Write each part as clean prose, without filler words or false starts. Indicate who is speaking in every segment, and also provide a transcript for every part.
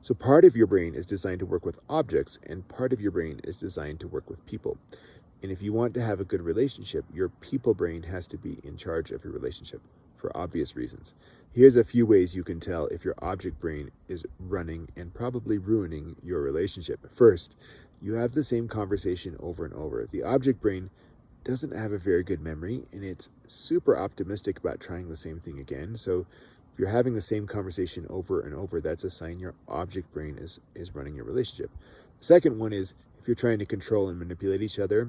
Speaker 1: So part of your brain is designed to work with objects, and part of your brain is designed to work with people. And if you want to have a good relationship, your people brain has to be in charge of your relationship for obvious reasons. Here's a few ways you can tell if your object brain is running and probably ruining your relationship. First, you have the same conversation over and over. The object brain doesn't have a very good memory, and it's super optimistic about trying the same thing again. So if you're having the same conversation over and over, that's a sign your object brain is running your relationship. The second one is if you're trying to control and manipulate each other.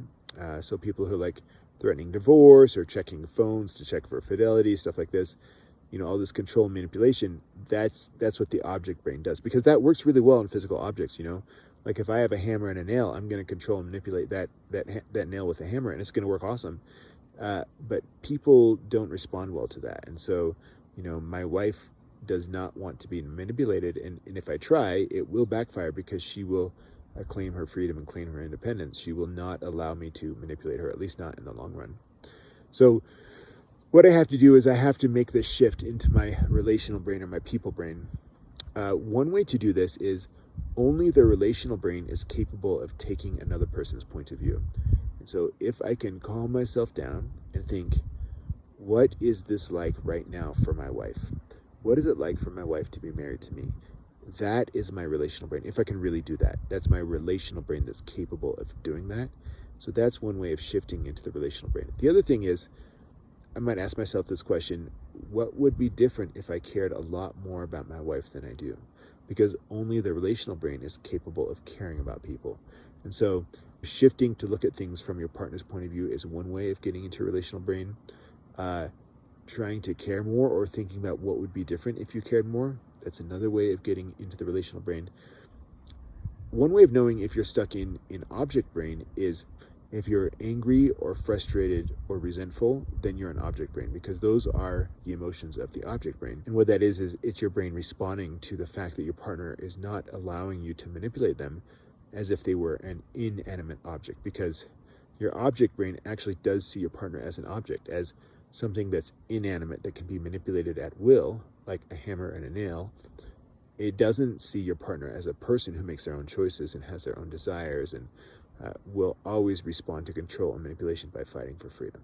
Speaker 1: So people who are like threatening divorce or checking phones to check for fidelity, stuff like this, all this control and manipulation, that's what the object brain does, because that works really well in physical objects. Like if I have a hammer and a nail, I'm going to control and manipulate that nail with a hammer, and it's going to work awesome. But people don't respond well to that. And so, my wife does not want to be manipulated. And if I try, it will backfire, because she will claim her freedom and claim her independence. She will not allow me to manipulate her, at least not in the long run. So what I have to do is I have to make this shift into my relational brain, or my people brain. One way to do this is only the relational brain is capable of taking another person's point of view. And so if I can calm myself down and think, what is this like right now for my wife? What is it like for my wife to be married to me? That is my relational brain. If I can really do that, that's my relational brain that's capable of doing that. So that's one way of shifting into the relational brain. The other thing is, I might ask myself this question: what would be different if I cared a lot more about my wife than I do? Because only the relational brain is capable of caring about people. And so shifting to look at things from your partner's point of view is one way of getting into your relational brain. Trying to care more, or thinking about what would be different if you cared more, that's another way of getting into the relational brain. One way of knowing if you're stuck in object brain is if you're angry or frustrated or resentful, then you're in object brain, because those are the emotions of the object brain. And what that is it's your brain responding to the fact that your partner is not allowing you to manipulate them as if they were an inanimate object, because your object brain actually does see your partner as an object, as something that's inanimate that can be manipulated at will, like a hammer and a nail. It doesn't see your partner as a person who makes their own choices and has their own desires, and will always respond to control and manipulation by fighting for freedom.